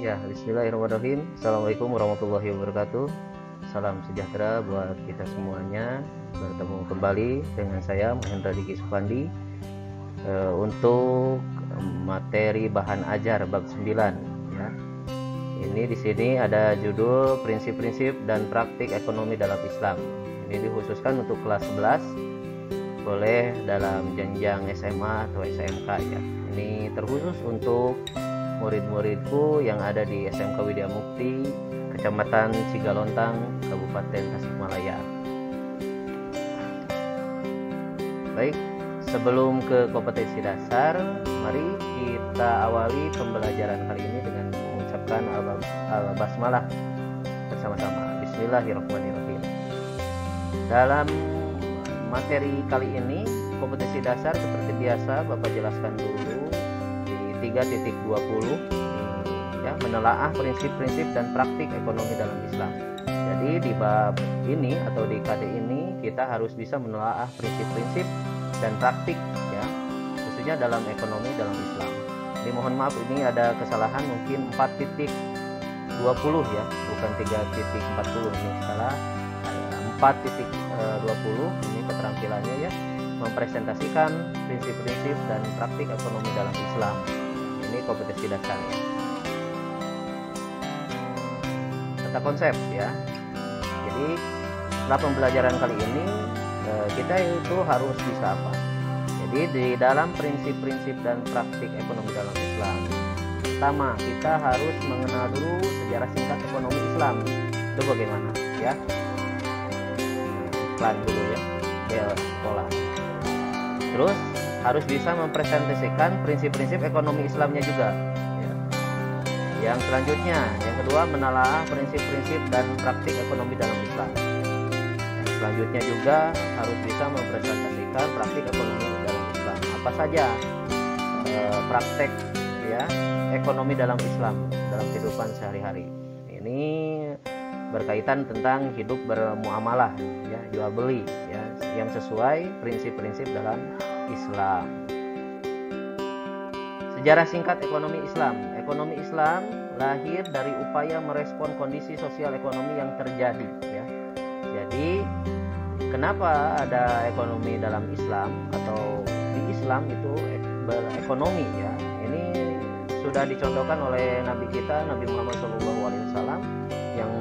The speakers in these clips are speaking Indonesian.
Ya, bismillahirrahmanirrahim. Assalamualaikum warahmatullahi wabarakatuh. Salam sejahtera buat kita semuanya. Bertemu kembali dengan saya Mahendra Diki Supandi untuk materi bahan ajar bab 9 ya. Ini di sini ada judul prinsip-prinsip dan praktik ekonomi dalam Islam. Ini dikhususkan untuk kelas 11, boleh dalam jenjang SMA atau SMK ya. Ini terkhusus untuk murid-muridku yang ada di SMK Widya Mukti, Kecamatan Cigalontang, Kabupaten Tasikmalaya. Baik, sebelum ke kompetensi dasar, mari kita awali pembelajaran kali ini dengan mengucapkan al-basmalah bersama-sama. Bismillahirrahmanirrahim. Dalam materi kali ini, kompetensi dasar seperti biasa Bapak jelaskan dulu 3.20 ya, menelaah prinsip-prinsip dan praktik ekonomi dalam Islam. Jadi di bab ini atau di KD ini kita harus bisa menelaah prinsip-prinsip dan praktik ya, khususnya dalam ekonomi dalam Islam. Dimohon maaf ini ada kesalahan mungkin 4.20 ya, bukan 3.40 ini salah. 4.20 ini keterampilannya ya, mempresentasikan prinsip-prinsip dan praktik ekonomi dalam Islam. Ini kompetensi dasarnya. Tata konsep ya. Jadi setelah pembelajaran kali ini kita itu harus bisa apa? Jadi di dalam prinsip-prinsip dan praktik ekonomi dalam Islam, pertama kita harus mengenal dulu sejarah singkat ekonomi Islam. Itu bagaimana ya? Iklan dulu ya, bel sekolah. Terus harus bisa mempresentasikan prinsip-prinsip ekonomi Islamnya juga ya. Yang selanjutnya, yang kedua, menelaah prinsip-prinsip dan praktik ekonomi dalam Islam. Yang selanjutnya juga harus bisa mempresentasikan praktik ekonomi dalam Islam. Apa saja praktek ya ekonomi dalam Islam dalam kehidupan sehari-hari. Ini berkaitan tentang hidup bermuamalah ya, jual beli ya, yang sesuai prinsip-prinsip dalam Islam. Sejarah singkat ekonomi Islam. Ekonomi Islam lahir dari upaya merespon kondisi sosial ekonomi yang terjadi ya. Jadi kenapa ada ekonomi dalam Islam atau di Islam itu berekonomi ya. Ini sudah dicontohkan oleh Nabi kita Nabi Muhammad SAW yang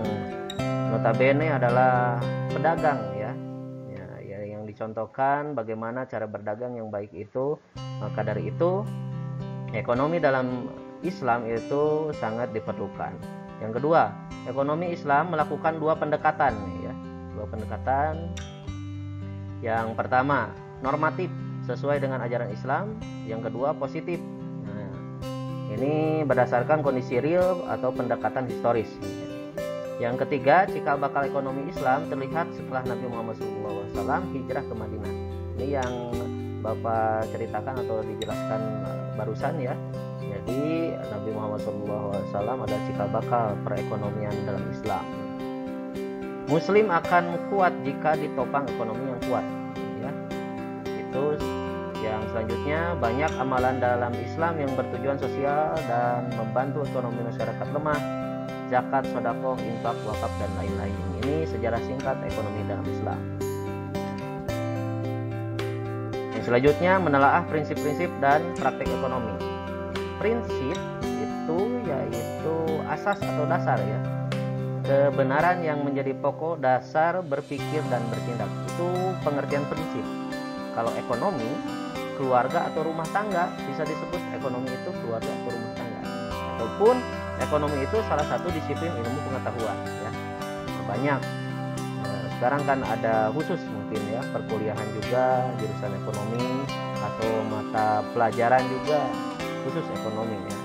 notabene adalah pedagang ya. Yang dicontohkan bagaimana cara berdagang yang baik itu. Maka dari itu ekonomi dalam Islam itu sangat diperlukan. Yang kedua, ekonomi Islam melakukan dua pendekatan ya. Dua pendekatan. Yang pertama, normatif sesuai dengan ajaran Islam. Yang kedua, positif. Nah, ini berdasarkan kondisi real atau pendekatan historis. Yang ketiga, cikal bakal ekonomi Islam terlihat setelah Nabi Muhammad SAW hijrah ke Madinah. Ini yang Bapak ceritakan atau dijelaskan barusan ya. Jadi Nabi Muhammad SAW adalah cikal bakal perekonomian dalam Islam. Muslim akan kuat jika ditopang ekonomi yang kuat. Ya. Itu yang selanjutnya, banyak amalan dalam Islam yang bertujuan sosial dan membantu ekonomi masyarakat lemah. Zakat, sedekah, infak, wakaf dan lain-lain. Ini sejarah singkat ekonomi dalam Islam. Yang selanjutnya, menelaah prinsip-prinsip dan praktik ekonomi. Prinsip itu yaitu asas atau dasar ya. Kebenaran yang menjadi pokok dasar berpikir dan bertindak. Itu pengertian prinsip. Kalau ekonomi, keluarga atau rumah tangga, bisa disebut ekonomi itu keluarga atau rumah tangga. Ataupun ekonomi itu salah satu disiplin ilmu pengetahuan ya. Banyak sekarang kan ada khusus mungkin ya, perkuliahan juga jurusan ekonomi atau mata pelajaran juga khusus ekonomi ya.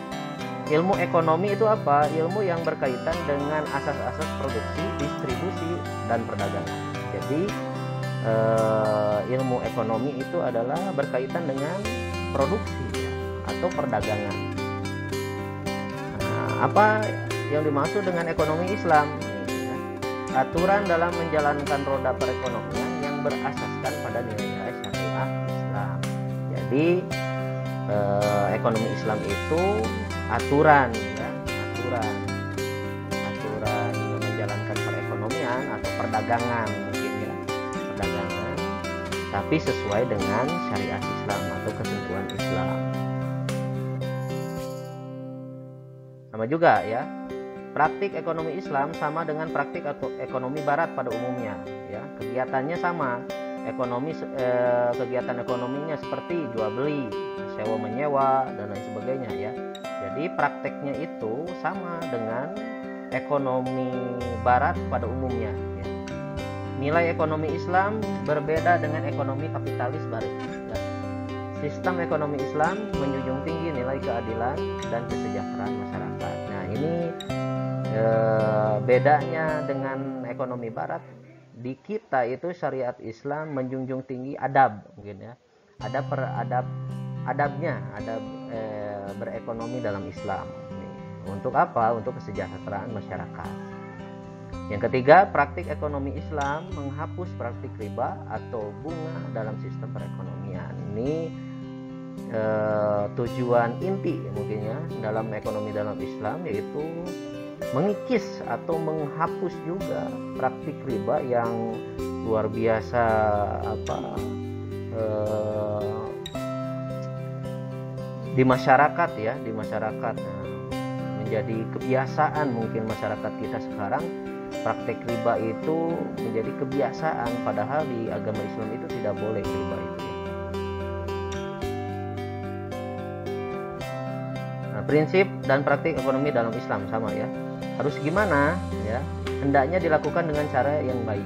Ilmu ekonomi itu apa? Ilmu yang berkaitan dengan asas-asas produksi, distribusi dan perdagangan. Jadi ilmu ekonomi itu adalah berkaitan dengan produksi ya, atau perdagangan. Apa yang dimaksud dengan ekonomi Islam? Aturan dalam menjalankan roda perekonomian yang berasaskan pada nilai-nilai syariah Islam. Jadi ekonomi Islam itu aturan ya, aturan perdagangan mungkin ya, perdagangan, tapi sesuai dengan syariat Islam atau ketentuan Islam. Sama juga ya, praktik ekonomi Islam sama dengan praktik ekonomi Barat pada umumnya ya, kegiatannya sama, kegiatan ekonominya seperti jual beli, sewa menyewa dan lain sebagainya ya. Jadi prakteknya itu sama dengan ekonomi Barat pada umumnya ya. Nilai ekonomi Islam berbeda dengan ekonomi kapitalis Barat ya. Sistem ekonomi Islam menjunjung tinggi nilai keadilan dan kesejahteraan masyarakat. Nah, ini bedanya dengan ekonomi Barat. Di kita itu syariat Islam menjunjung tinggi adab, mungkin ya. Adabnya, berekonomi dalam Islam. Untuk apa? Untuk kesejahteraan masyarakat. Yang ketiga, praktik ekonomi Islam menghapus praktik riba atau bunga dalam sistem perekonomian. Ini tujuan inti mungkin ya dalam ekonomi dalam Islam, yaitu mengikis atau menghapus juga praktik riba yang luar biasa di masyarakat ya, di masyarakat. Nah, menjadi kebiasaan mungkin masyarakat kita sekarang, praktik riba itu menjadi kebiasaan, padahal di agama Islam itu tidak boleh riba itu ya. Nah, prinsip dan praktik ekonomi dalam Islam sama ya. Harus gimana ya? Hendaknya dilakukan dengan cara yang baik.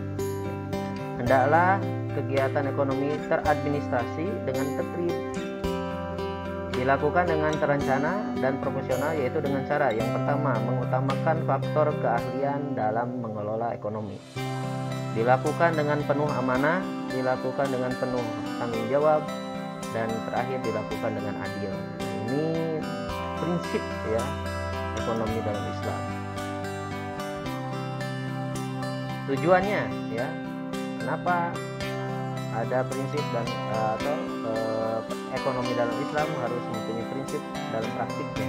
Hendaklah kegiatan ekonomi teradministrasi dengan tertib, dilakukan dengan terencana dan profesional, yaitu dengan cara yang pertama, mengutamakan faktor keahlian dalam mengelola ekonomi, dilakukan dengan penuh amanah, dilakukan dengan penuh tanggung jawab, dan terakhir dilakukan dengan adil. Ini prinsip ya ekonomi dalam Islam. Tujuannya ya, kenapa ada prinsip dan ekonomi dalam Islam harus mempunyai prinsip dalam praktiknya.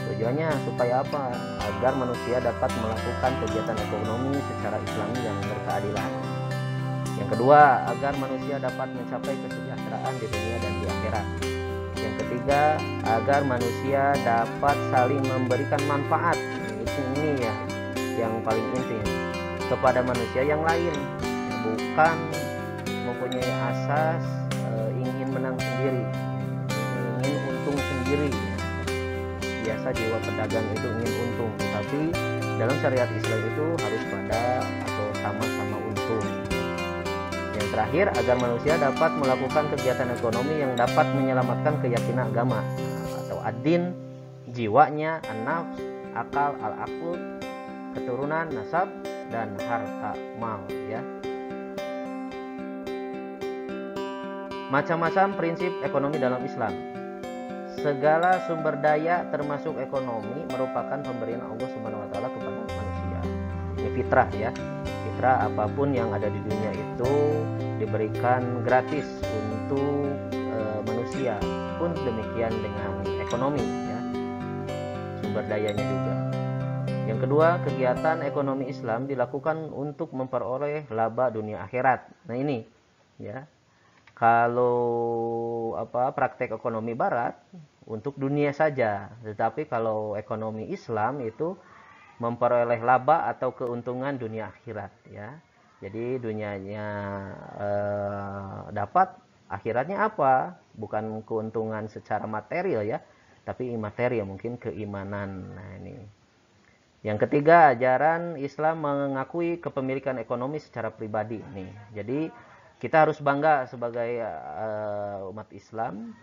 Tujuannya supaya apa? Agar manusia dapat melakukan kegiatan ekonomi secara Islami yang berkeadilan. Yang kedua, agar manusia dapat mencapai kesejahteraan di dunia dan di akhirat. Yang ketiga, agar manusia dapat saling memberikan manfaat. Ini ya yang paling inti kepada manusia yang lain, bukan mempunyai asas ingin menang sendiri, ingin untung sendiri. Biasa jiwa pedagang itu ingin untung, tapi dalam syariat Islam itu harus pada atau sama-sama untung. Yang terakhir, agar manusia dapat melakukan kegiatan ekonomi yang dapat menyelamatkan keyakinan agama atau ad-din, jiwanya, an-nafs, akal, al-aql, keturunan, nasab, dan harta mal ya. Macam-macam prinsip ekonomi dalam Islam. Segala sumber daya termasuk ekonomi merupakan pemberian Allah Subhanahu wa taala kepada manusia. Ini fitrah ya. Fitrah, apapun yang ada di dunia itu diberikan gratis untuk manusia. Pun demikian dengan ekonomi ya. Sumber dayanya juga. Yang kedua, kegiatan ekonomi Islam dilakukan untuk memperoleh laba dunia akhirat. Nah ini ya. Kalau praktek ekonomi Barat untuk dunia saja, tetapi kalau ekonomi Islam itu memperoleh laba atau keuntungan dunia akhirat ya. Jadi dunianya dapat, akhiratnya apa? Bukan keuntungan secara material ya, tapi imaterial, mungkin keimanan. Nah ini. Yang ketiga, ajaran Islam mengakui kepemilikan ekonomi secara pribadi nih. Jadi kita harus bangga sebagai umat Islam.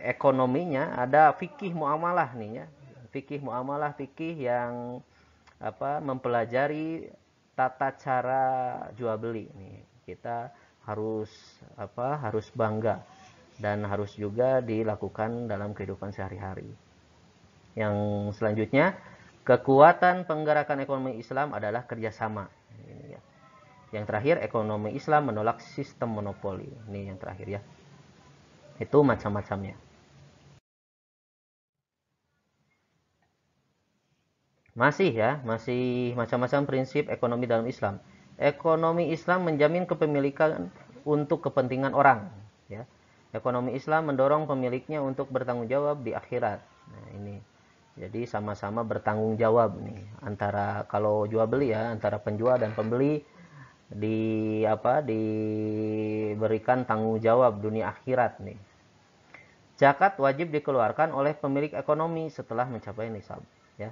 Ekonominya ada fikih muamalah nih ya. Fikih muamalah, fikih yang mempelajari tata cara jual beli nih. Kita harus bangga dan harus juga dilakukan dalam kehidupan sehari-hari. Yang selanjutnya, kekuatan penggerakan ekonomi Islam adalah kerjasama. Ini ya. Yang terakhir, ekonomi Islam menolak sistem monopoli. Ini yang terakhir ya. Itu macam-macamnya. Masih macam-macam prinsip ekonomi dalam Islam. Ekonomi Islam menjamin kepemilikan untuk kepentingan orang, ya. Ekonomi Islam mendorong pemiliknya untuk bertanggung jawab di akhirat. Nah, ini. Jadi sama-sama bertanggung jawab nih antara kalau jual beli ya, antara penjual dan pembeli diberikan tanggung jawab dunia akhirat nih. Zakat wajib dikeluarkan oleh pemilik ekonomi setelah mencapai nisab, ya.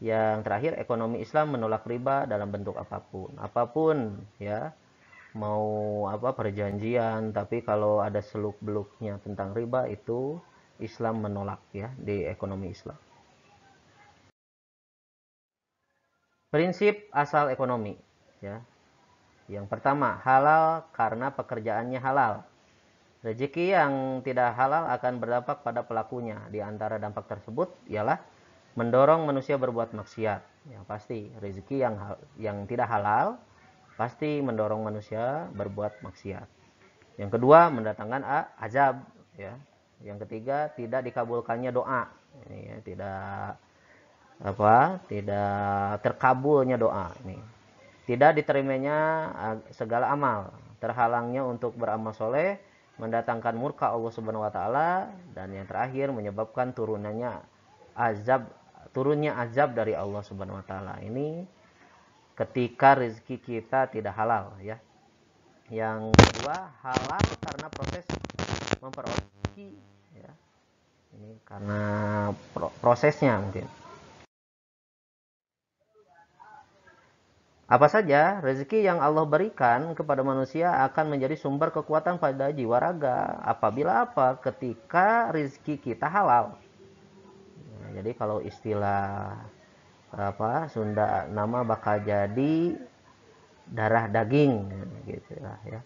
Yang terakhir, ekonomi Islam menolak riba dalam bentuk apapun. Apapun, ya. Mau perjanjian, tapi kalau ada seluk-beluknya tentang riba itu Islam menolak, ya, di ekonomi Islam. Prinsip asal ekonomi, ya. Yang pertama, halal karena pekerjaannya halal. Rezeki yang tidak halal akan berdampak pada pelakunya. Di antara dampak tersebut ialah mendorong manusia berbuat maksiat. Ya, pasti rezeki yang tidak halal pasti mendorong manusia berbuat maksiat. Yang kedua, mendatangkan azab, ya. Yang ketiga, tidak dikabulkannya doa. Ini ya, tidak terkabulnya doa ini. Tidak diterimanya segala amal, terhalangnya untuk beramal soleh, mendatangkan murka Allah Subhanahu wa taala, dan yang terakhir menyebabkan turunnya azab dari Allah Subhanahu wa taala. Ini ketika rezeki kita tidak halal, ya. Yang kedua, halal karena proses memperoleh rezeki, ya. Ini karena prosesnya mungkin. Apa saja rezeki yang Allah berikan kepada manusia akan menjadi sumber kekuatan pada jiwa raga. Apabila ketika rezeki kita halal. Nah, jadi kalau istilah Sunda nama bakal jadi darah daging gitu lah, ya.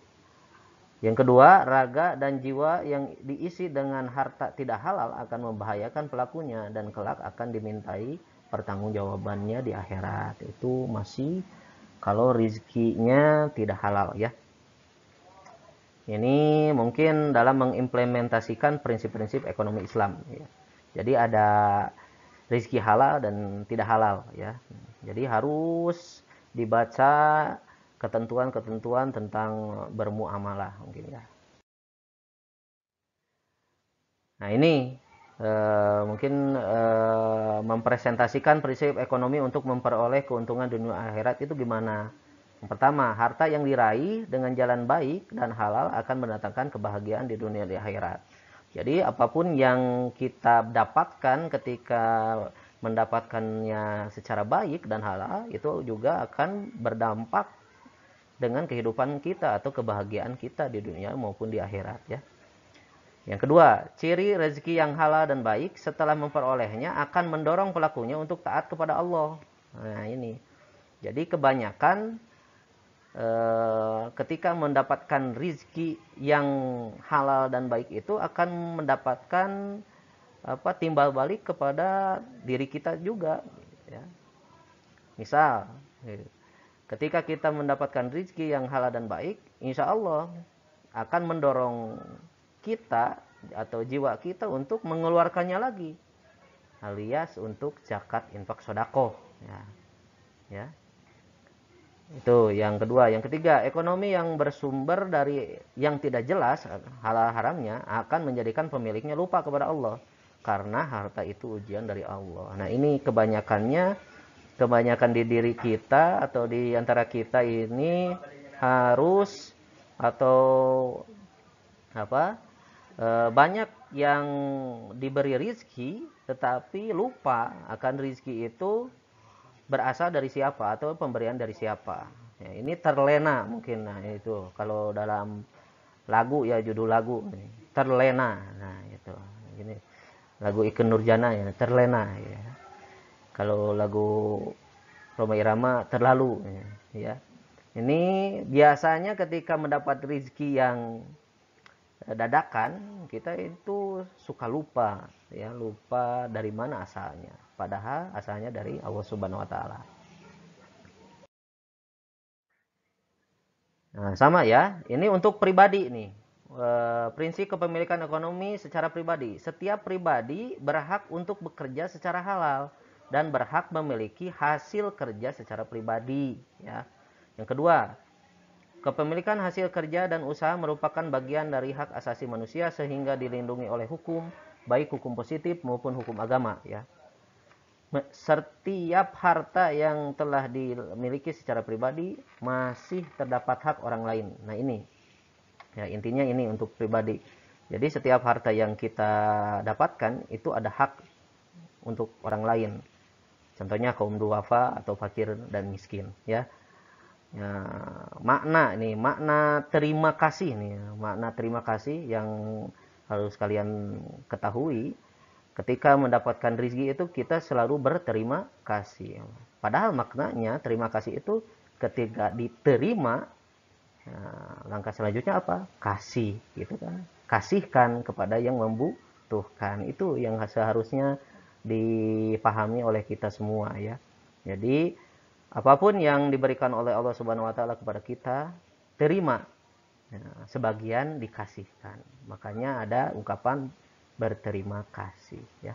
Yang kedua, raga dan jiwa yang diisi dengan harta tidak halal akan membahayakan pelakunya dan kelak akan dimintai pertanggungjawabannya di akhirat. Itu masih kalau rezekinya tidak halal, ya. Ini mungkin dalam mengimplementasikan prinsip-prinsip ekonomi Islam, ya. Jadi ada rezeki halal dan tidak halal, ya. Jadi harus dibaca ketentuan-ketentuan tentang bermuamalah mungkin, ya. Nah, ini mungkin mempresentasikan prinsip ekonomi untuk memperoleh keuntungan dunia akhirat itu gimana. Yang pertama, harta yang diraih dengan jalan baik dan halal akan mendatangkan kebahagiaan di dunia di akhirat. Jadi apapun yang kita dapatkan ketika mendapatkannya secara baik dan halal itu juga akan berdampak dengan kehidupan kita atau kebahagiaan kita di dunia maupun di akhirat, ya. Yang kedua, ciri rezeki yang halal dan baik setelah memperolehnya akan mendorong pelakunya untuk taat kepada Allah. Nah, ini. Jadi kebanyakan ketika mendapatkan rezeki yang halal dan baik itu akan mendapatkan timbal balik kepada diri kita juga, ya. Misal, ketika kita mendapatkan rezeki yang halal dan baik, insya Allah akan mendorong kita atau jiwa kita untuk mengeluarkannya lagi, alias untuk zakat, infak, sedekah, ya. Itu yang kedua. Yang ketiga, ekonomi yang bersumber dari yang tidak jelas halal haramnya akan menjadikan pemiliknya lupa kepada Allah, karena harta itu ujian dari Allah. Nah, ini kebanyakan di diri kita atau di antara kita ini harus atau banyak yang diberi rizki tetapi lupa akan rizki itu berasal dari siapa atau pemberian dari siapa, ya. Ini terlena mungkin. Nah, itu kalau dalam lagu, ya, judul lagu terlena. Nah, itu ini lagu Ikke Nurjana, ya, terlena, ya. Kalau lagu Rhoma Irama terlalu, ya. Ini biasanya ketika mendapat rezeki yang dadakan, kita itu suka lupa, ya, lupa dari mana asalnya, padahal asalnya dari Allah Subhanahu wa taala. Nah, sama, ya, ini untuk pribadi nih. Prinsip kepemilikan ekonomi secara pribadi. Setiap pribadi berhak untuk bekerja secara halal dan berhak memiliki hasil kerja secara pribadi, ya. Yang kedua, kepemilikan hasil kerja dan usaha merupakan bagian dari hak asasi manusia sehingga dilindungi oleh hukum, baik hukum positif maupun hukum agama, ya. Setiap harta yang telah dimiliki secara pribadi masih terdapat hak orang lain. Nah, ini. Ya, intinya ini untuk pribadi. Jadi setiap harta yang kita dapatkan itu ada hak untuk orang lain. Contohnya kaum duafa atau fakir dan miskin, ya. Ya, makna terima kasih nih, makna terima kasih yang harus kalian ketahui. Ketika mendapatkan rezeki itu kita selalu berterima kasih. Padahal maknanya terima kasih itu ketika diterima, langkah selanjutnya apa? Kasih, gitu kan? Kasihkan kepada yang membutuhkan. Itu yang seharusnya dipahami oleh kita semua, ya. Jadi apapun yang diberikan oleh Allah Subhanahu wa taala kepada kita, terima. Nah, sebagian dikasihkan. Makanya ada ungkapan berterima kasih, ya.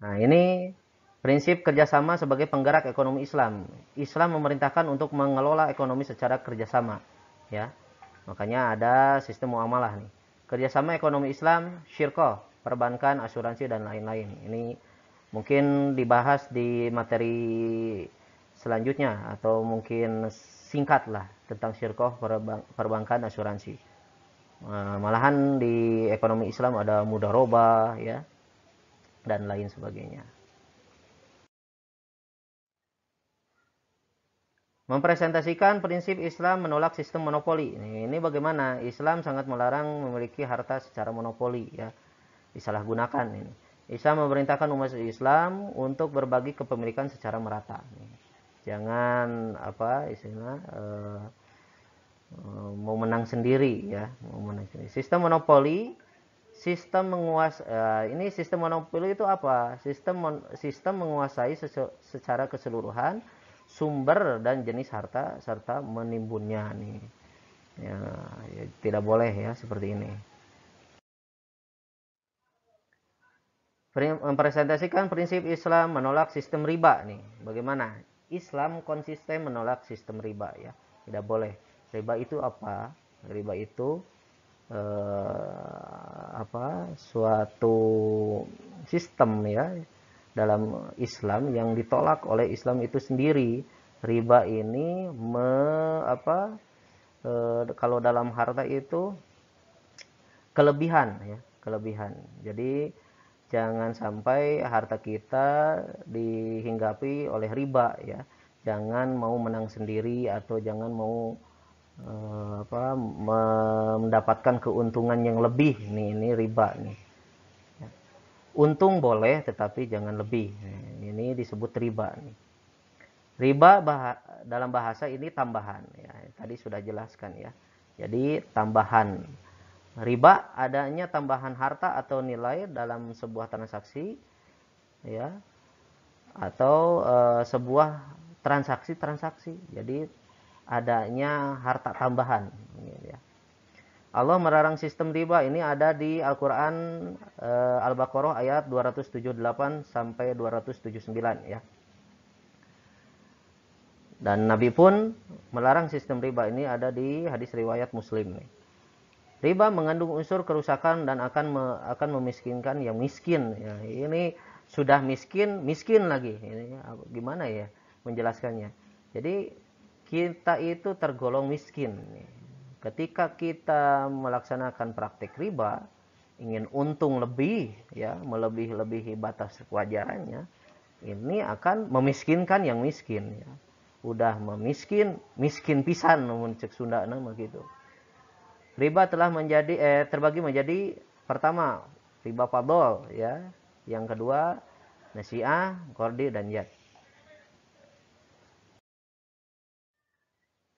Nah, ini prinsip kerjasama sebagai penggerak ekonomi Islam. Islam memerintahkan untuk mengelola ekonomi secara kerjasama, ya. Makanya ada sistem muamalah nih. Kerjasama ekonomi Islam, syirkoh, perbankan, asuransi, dan lain-lain. Ini mungkin dibahas di materi selanjutnya atau mungkin singkat lah tentang syirkoh, perbankan, asuransi. Malahan di ekonomi Islam ada mudharabah, ya, dan lain sebagainya. Mempresentasikan prinsip Islam menolak sistem monopoli. Ini bagaimana? Islam sangat melarang memiliki harta secara monopoli, ya. Disalahgunakan ini. Islam memerintahkan umat Islam untuk berbagi kepemilikan secara merata. Jangan mau menang sendiri, ya, mau menang sendiri. Sistem monopoli, sistem ini sistem monopoli itu apa? Sistem menguasai secara keseluruhan sumber dan jenis harta serta menimbunnya nih. Ya, tidak boleh, ya, seperti ini. Mempresentasikan prinsip Islam menolak sistem riba nih. Bagaimana? Islam konsisten menolak sistem riba, ya. Tidak boleh. Riba itu apa? Riba itu suatu sistem, ya, dalam Islam yang ditolak oleh Islam itu sendiri. Riba ini kalau dalam harta itu kelebihan, ya, kelebihan. Jadi jangan sampai harta kita dihinggapi oleh riba, ya. Jangan mau menang sendiri atau jangan mau mendapatkan keuntungan yang lebih. Ini riba nih. Untung boleh, tetapi jangan lebih. Ini disebut riba nih. Riba dalam bahasa ini tambahan, ya. Tadi sudah jelaskan, ya. Jadi tambahan. Riba adanya tambahan harta atau nilai dalam sebuah transaksi, ya, atau sebuah transaksi. Jadi adanya harta tambahan, ya. Allah melarang sistem riba. Ini ada di Al-Quran Al-Baqarah ayat 278 sampai 279, ya. Dan Nabi pun melarang sistem riba. Ini ada di hadis riwayat Muslim nih. Riba mengandung unsur kerusakan dan akan memiskinkan yang miskin, ya. Ini sudah miskin lagi. Ini gimana ya menjelaskannya? Jadi kita itu tergolong miskin nih. Ketika kita melaksanakan praktik riba, ingin untung lebih, ya, melebihi batas kewajarannya, ini akan memiskinkan yang miskin, ya. Udah miskin pisan namun cek Sunda nama gitu. Riba telah terbagi menjadi pertama riba fadl, ya. Yang kedua nasi'ah, qardi, dan yad.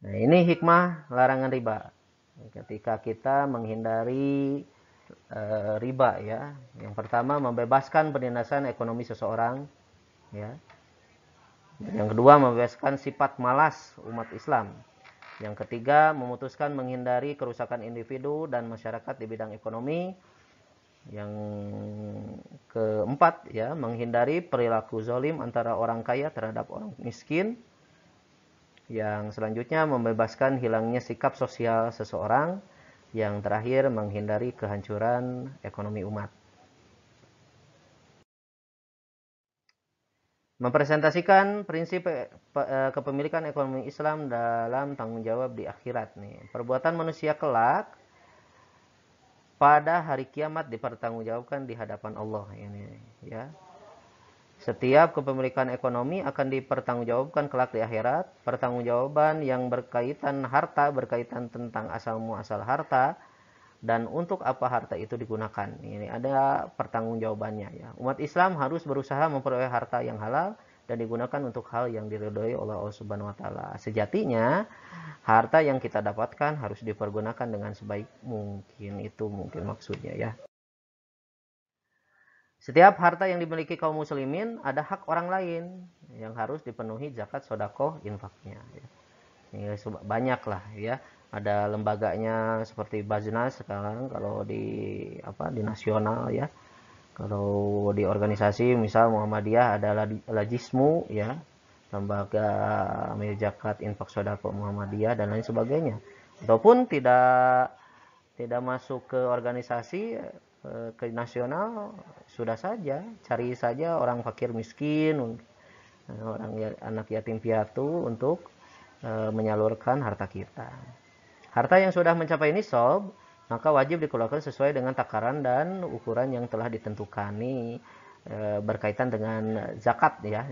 Nah, ini hikmah larangan riba. Ketika kita menghindari riba, ya. Yang pertama membebaskan penindasan ekonomi seseorang, ya. Yang kedua membebaskan sifat malas umat Islam. Yang ketiga memutuskan menghindari kerusakan individu dan masyarakat di bidang ekonomi. Yang keempat ya, menghindari perilaku zalim antara orang kaya terhadap orang miskin. Yang selanjutnya membebaskan hilangnya sikap sosial seseorang. Yang terakhir menghindari kehancuran ekonomi umat. Mempresentasikan prinsip kepemilikan ekonomi Islam dalam tanggung jawab di akhirat nih. Perbuatan manusia kelak pada hari kiamat dipertanggungjawabkan di hadapan Allah ini ya. Setiap kepemilikan ekonomi akan dipertanggungjawabkan kelak di akhirat. Pertanggungjawaban yang berkaitan harta, berkaitan tentang asal muasal harta dan untuk apa harta itu digunakan. Ini ada pertanggungjawabannya ya. Umat Islam harus berusaha memperoleh harta yang halal dan digunakan untuk hal yang diridhoi oleh Allah Subhanahu wa taala. Sejatinya harta yang kita dapatkan harus dipergunakan dengan sebaik mungkin. Itu mungkin maksudnya ya. Setiap harta yang dimiliki kaum muslimin ada hak orang lain yang harus dipenuhi zakat, sodakoh, infaknya. Ya, banyak lah ya. Ada lembaganya seperti Baznas sekarang kalau di nasional ya. Kalau di organisasi misal Muhammadiyah ada Lajismu ya, lembaga amil zakat, infak, sodakoh Muhammadiyah dan lain sebagainya. Ataupun tidak masuk ke organisasi ke nasional, sudah saja cari saja orang fakir miskin, orang anak yatim piatu untuk menyalurkan harta kita. Harta yang sudah mencapai nisab maka wajib dikeluarkan sesuai dengan takaran dan ukuran yang telah ditentukan. Ini berkaitan dengan zakat ya.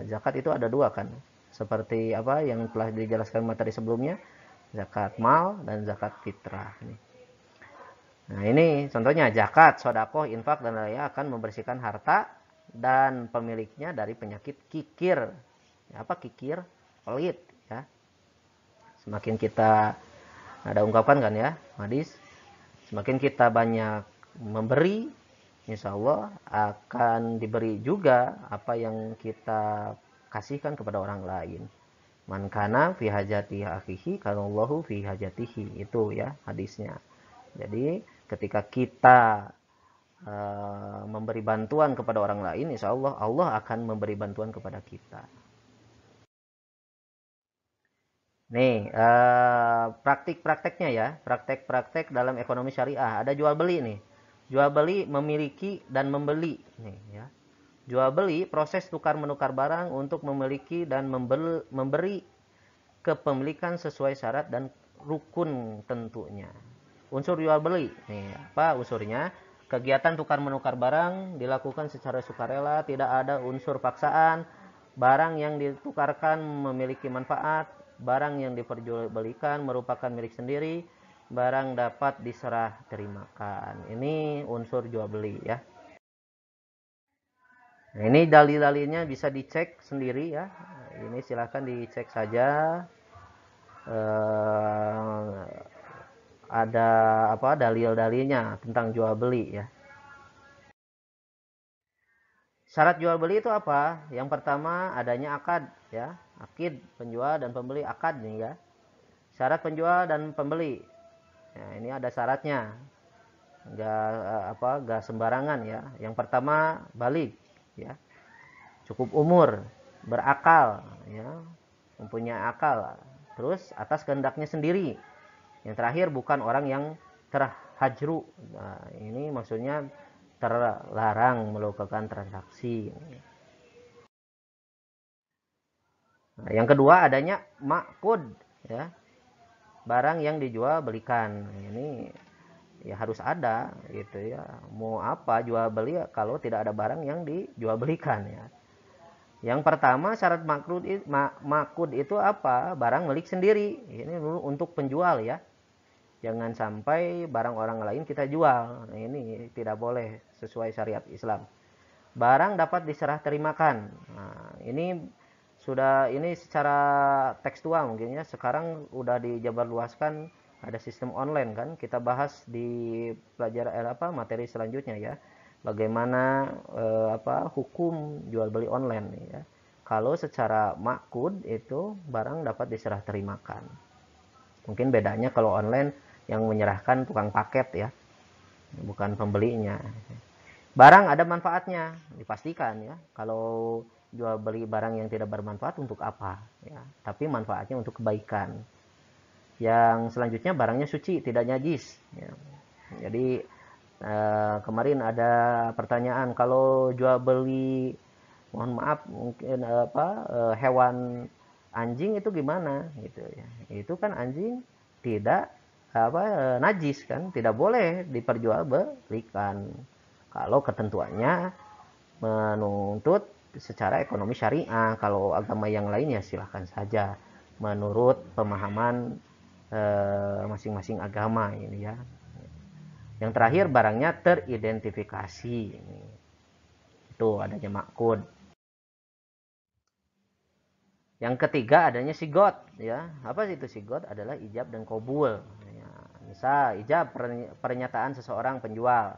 Zakat itu ada dua kan, seperti apa yang telah dijelaskan materi sebelumnya, zakat mal dan zakat fitrah. Nah ini contohnya zakat, sodakoh, infak dan lainnya akan membersihkan harta dan pemiliknya dari penyakit kikir. Ya, apa kikir? Pelit ya. Semakin kita ada ungkapan kan ya, hadis, semakin kita banyak memberi, insya Allah akan diberi juga apa yang kita kasihkan kepada orang lain. Man kana fi hajati akhihi kanallahu fi hajatihi, itu ya hadisnya. Jadi ketika kita memberi bantuan kepada orang lain, insya Allah Allah akan memberi bantuan kepada kita. Nih, praktik-prakteknya ya, praktek-praktek dalam ekonomi syariah. Ada jual beli nih. Jual beli, memiliki dan membeli nih ya. Jual beli, proses tukar menukar barang untuk memiliki dan memberi kepemilikan sesuai syarat dan rukun tentunya. Unsur jual beli nih, apa unsurnya? Kegiatan tukar menukar barang dilakukan secara sukarela, tidak ada unsur paksaan. Barang yang ditukarkan memiliki manfaat, barang yang diperjualbelikan merupakan milik sendiri, barang dapat diserah terimakan. Ini unsur jual beli ya. Nah, ini dalil-dalilnya bisa dicek sendiri ya. Ini silahkan dicek saja. Ada apa dalil-dalilnya tentang jual beli ya. Syarat jual beli itu apa? Yang pertama adanya akad ya. Akid penjual dan pembeli, akad nih ya. Syarat penjual dan pembeli. Ya, ini ada syaratnya. Enggak sembarangan ya. Yang pertama balik ya. Cukup umur, berakal ya. Mempunyai akal. Terus atas kehendaknya sendiri. Yang terakhir bukan orang yang terhajru. Nah, ini maksudnya terlarang melakukan transaksi. Nah, yang kedua adanya makud ya. Barang yang dijual belikan. Ini ya harus ada gitu ya. Mau apa jual beli kalau tidak ada barang yang dijual belikan ya. Yang pertama syarat makud itu apa? Barang milik sendiri. Ini untuk penjual ya. Jangan sampai barang orang lain kita jual. Nah, ini tidak boleh sesuai syariat Islam. Barang dapat diserah terimakan. Nah, ini secara tekstual mungkin ya. Sekarang udah dijabarluaskan, ada sistem online kan. Kita bahas di pelajaran materi selanjutnya ya. Bagaimana hukum jual beli online ya. Kalau secara makud itu barang dapat diserah terimakan. Mungkin bedanya kalau online yang menyerahkan tukang paket ya. bukan pembelinya. Barang ada manfaatnya, dipastikan ya. Kalau jual beli barang yang tidak bermanfaat untuk apa ya, tapi manfaatnya untuk kebaikan. Yang selanjutnya barangnya suci, tidak najis ya. Jadi kemarin ada pertanyaan, kalau jual beli, mohon maaf, mungkin hewan anjing itu gimana gitu ya. Itu kan anjing tidak najis kan, tidak boleh diperjualbelikan kalau ketentuannya menuntut secara ekonomi syariah. Kalau agama yang lain ya silahkan saja menurut pemahaman masing-masing agama ini ya. Yang terakhir barangnya teridentifikasi. Itu adanya makud. Yang ketiga adanya sigot ya. Apa itu sigot? Adalah ijab dan qabul. Ya, misal ijab pernyataan seseorang penjual.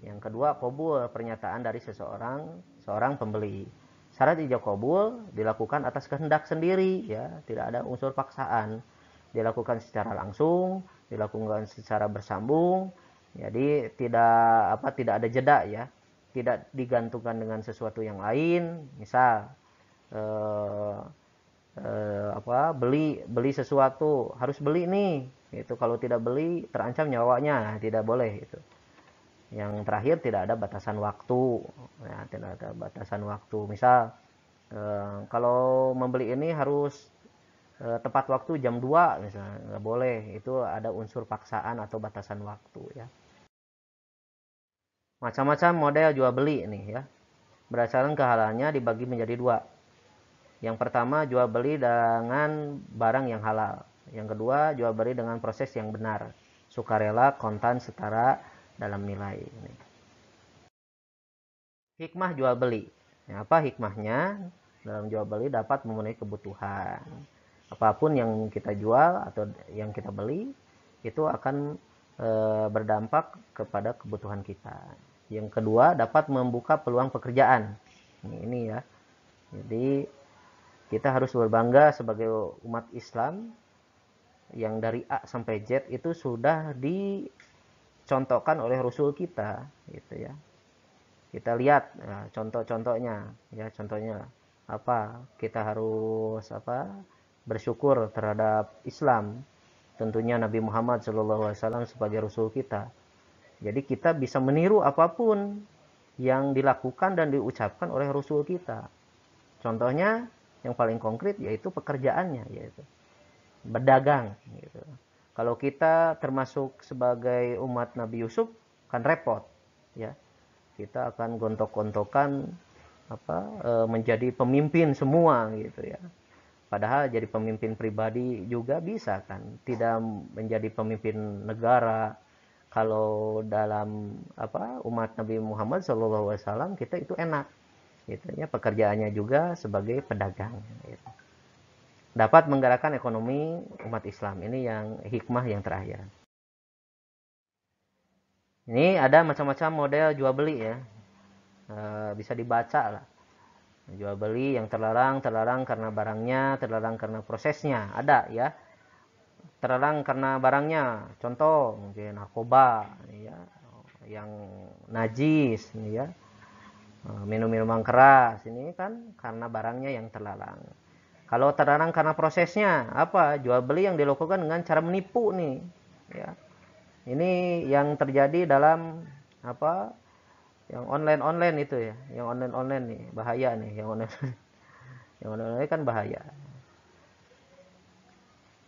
Yang kedua qabul pernyataan dari seorang pembeli. Syarat ijab qabul dilakukan atas kehendak sendiri ya, tidak ada unsur paksaan. Dilakukan secara langsung, dilakukan secara bersambung. Jadi tidak ada jeda ya. Tidak digantungkan dengan sesuatu yang lain. Misal beli sesuatu, harus beli nih. Itu kalau tidak beli terancam nyawanya, tidak boleh itu. Yang terakhir tidak ada batasan waktu. Ya, tidak ada batasan waktu. Misal kalau membeli ini harus tepat waktu jam 2 misalnya, nggak boleh. Itu ada unsur paksaan atau batasan waktu ya. Macam-macam model jual beli ini ya. Berdasarkan kehalalannya dibagi menjadi 2. Yang pertama jual beli dengan barang yang halal. Yang kedua jual beli dengan proses yang benar, sukarela, kontan, setara dalam nilai. Hikmah jual beli. Apa hikmahnya? Dalam jual beli dapat memenuhi kebutuhan. Apapun yang kita jual atau yang kita beli itu akan berdampak kepada kebutuhan kita. Yang kedua dapat membuka peluang pekerjaan. Ini ya. Jadi kita harus berbangga sebagai umat Islam yang dari A sampai Z itu sudah dicontohkan oleh Rasul kita, gitu ya. Kita lihat ya, contoh-contohnya, ya contohnya apa? Kita harus bersyukur terhadap Islam. Tentunya Nabi Muhammad SAW sebagai Rasul kita. Jadi kita bisa meniru apapun yang dilakukan dan diucapkan oleh Rasul kita. Contohnya yang paling konkret yaitu pekerjaannya, yaitu berdagang gitu. Kalau kita termasuk sebagai umat Nabi Yusuf kan repot ya, kita akan gontok-gontokan menjadi pemimpin semua gitu ya, padahal jadi pemimpin pribadi juga bisa kan, tidak menjadi pemimpin negara. Kalau dalam umat Nabi Muhammad SAW kita itu enak gitu ya, pekerjaannya juga sebagai pedagang gitu. Dapat menggerakkan ekonomi umat Islam. Ini yang hikmah yang terakhir. Ini ada macam-macam model jual beli ya, bisa dibaca lah. Jual beli yang terlarang karena barangnya, terlarang karena prosesnya, ada ya. Terlarang karena barangnya, contoh mungkin narkoba ya, yang najis ya, minum-minuman keras, ini kan karena barangnya yang terlarang. Kalau terlarang karena prosesnya, apa? Jual beli yang dilakukan dengan cara menipu nih. Ya. Ini yang terjadi dalam yang online itu ya. Yang online nih, bahaya nih, yang online. Yang online kan bahaya.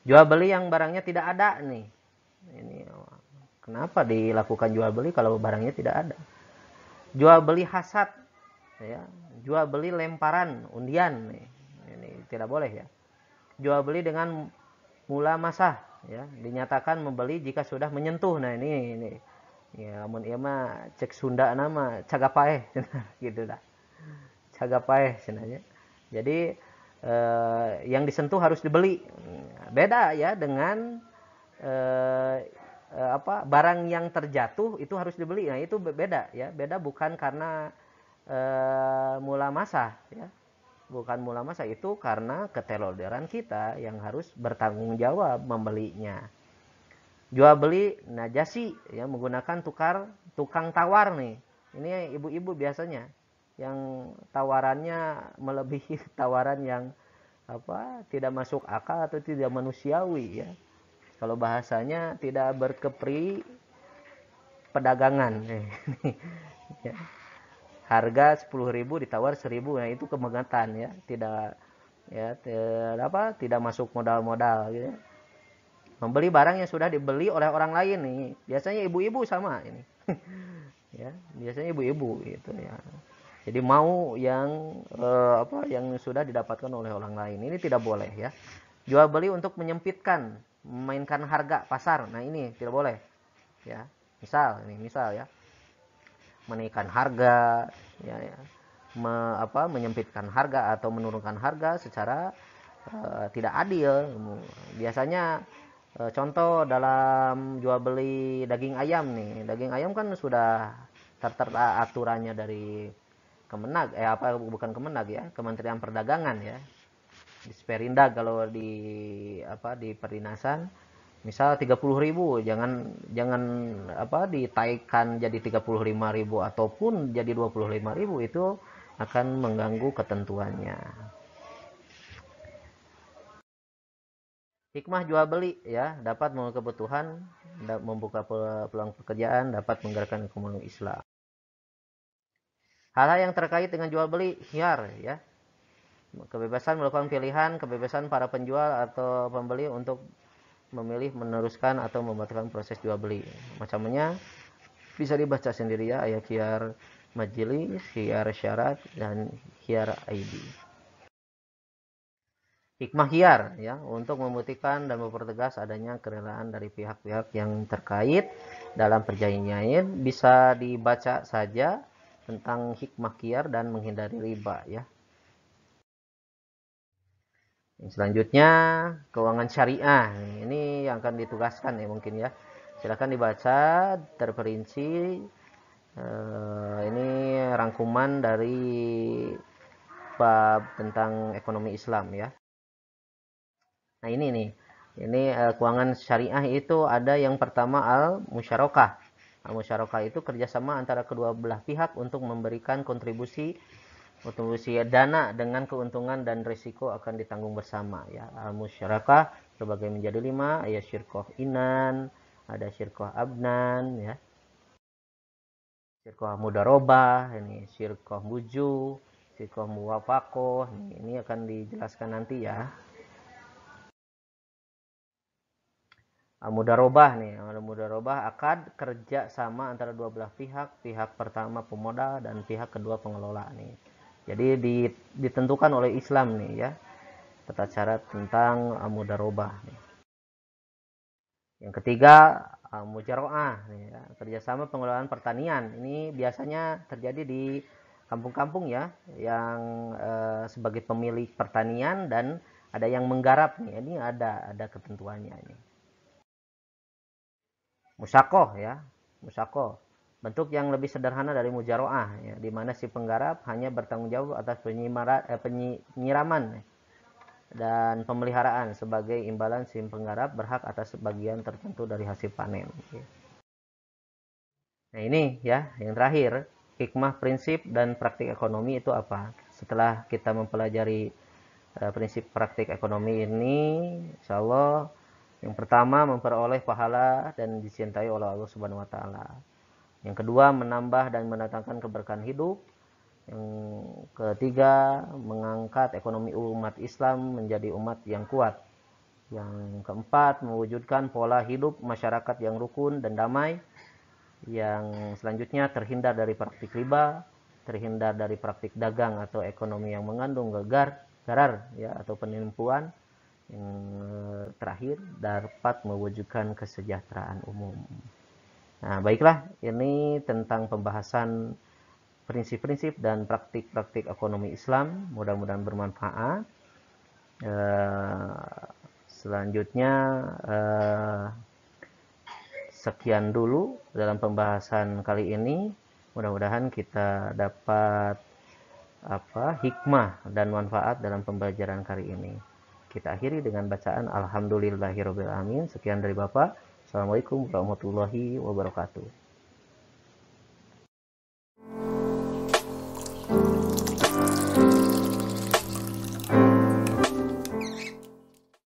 Jual beli yang barangnya tidak ada nih. Ini kenapa dilakukan jual beli kalau barangnya tidak ada? Jual beli hasad ya. Jual beli lemparan undian nih. Ini tidak boleh ya. Jual beli dengan mula masah ya, dinyatakan membeli jika sudah menyentuh. Nah ini ya, mun ieu mah cek Sunda nama cagapaeh gitu dah. Cagapaeh cenanya. Jadi yang disentuh harus dibeli. Beda ya dengan barang yang terjatuh itu harus dibeli. Nah itu beda ya, beda bukan karena mula masah ya. Bukan mula masa, itu karena keteloderan kita yang harus bertanggung jawab membelinya. Jual beli najasi ya, menggunakan tukang tawar nih. Ini ibu-ibu biasanya yang tawarannya melebihi tawaran yang tidak masuk akal atau tidak manusiawi ya. Kalau bahasanya tidak berkepri pedagangan. Ya. Harga 10.000 ditawar 1.000, nah itu kemegatan ya, tidak masuk modal-modal gitu. Membeli barang yang sudah dibeli oleh orang lain nih, biasanya ibu-ibu sama ini. Ya, biasanya ibu-ibu gitu ya. Jadi mau yang yang sudah didapatkan oleh orang lain, ini tidak boleh ya. Jual beli untuk menyempitkan, memainkan harga pasar, nah ini tidak boleh ya. Misal ya, menaikkan harga ya, menyempitkan harga atau menurunkan harga secara tidak adil. Biasanya contoh dalam jual beli daging ayam nih, daging ayam kan sudah tertera aturannya dari Kemenag, bukan Kemenag ya, Kementerian Perdagangan ya, di Sperindag kalau di Perdinasan. Misal 30.000, jangan ditaikkan jadi 35.000 ataupun jadi 25.000, itu akan mengganggu ketentuannya. Hikmah jual beli ya, dapat memenuhi kebutuhan, membuka peluang pekerjaan, dapat menggerakkan ekonomi Islam. Hal-hal yang terkait dengan jual beli khiyar ya. Kebebasan melakukan pilihan, kebebasan para penjual atau pembeli untuk memilih, meneruskan atau membatalkan proses jual beli. Macamnya bisa dibaca sendiri ya, ayat khiyar majelis, khiyar syarat, dan khiyar ID. Hikmah khiyar ya, untuk membuktikan dan mempertegas adanya kerelaan dari pihak-pihak yang terkait dalam perjanjian. Bisa dibaca saja tentang hikmah khiyar dan menghindari riba ya. Selanjutnya keuangan syariah, ini yang akan ditugaskan ya mungkin ya, silakan dibaca terperinci. Ini rangkuman dari bab tentang ekonomi Islam ya. Nah ini keuangan syariah itu ada yang pertama al-musyarakah. Al-musyarakah itu kerjasama antara kedua belah pihak untuk memberikan kontribusi dana dengan keuntungan dan risiko akan ditanggung bersama ya. Al-musyarakah sebagai menjadi 5, ya syirkoh inan, ada syirkoh abnan ya, syirkoh mudarobah, ini syirkoh muju, syirkoh muwafakoh, ini akan dijelaskan nanti ya. Mudarobah nih, mudarobah akad kerja sama antara dua belah pihak pertama pemodal dan pihak kedua pengelola nih. Jadi ditentukan oleh Islam nih ya, tata cara tentang mudarobah. Yang ketiga mujaroah nih ya, kerjasama pengelolaan pertanian. Ini biasanya terjadi di kampung-kampung ya, yang sebagai pemilik pertanian dan ada yang menggarap nih. Ini ada ketentuannya ini. Musyakoh ya, musyakoh. Bentuk yang lebih sederhana dari mujaroah ya, di mana si penggarap hanya bertanggung jawab atas penyiraman dan pemeliharaan, sebagai imbalan si penggarap berhak atas sebagian tertentu dari hasil panen. Nah ini ya, yang terakhir, hikmah prinsip dan praktik ekonomi itu apa? Setelah kita mempelajari prinsip praktik ekonomi ini, insya Allah yang pertama memperoleh pahala dan dicintai oleh Allah Subhanahu Wa Taala. Yang kedua, menambah dan mendatangkan keberkahan hidup. Yang ketiga, mengangkat ekonomi umat Islam menjadi umat yang kuat. Yang keempat, mewujudkan pola hidup masyarakat yang rukun dan damai. Yang selanjutnya, terhindar dari praktik riba, terhindar dari praktik dagang atau ekonomi yang mengandung garar ya, atau penipuan. Yang terakhir, dapat mewujudkan kesejahteraan umum. Nah, baiklah, ini tentang pembahasan prinsip-prinsip dan praktik-praktik ekonomi Islam. Mudah-mudahan bermanfaat. Selanjutnya sekian dulu dalam pembahasan kali ini. Mudah-mudahan kita dapat hikmah dan manfaat dalam pembelajaran kali ini. Kita akhiri dengan bacaan Alhamdulillahirobbilalamin. Sekian dari Bapak. Assalamualaikum warahmatullahi wabarakatuh.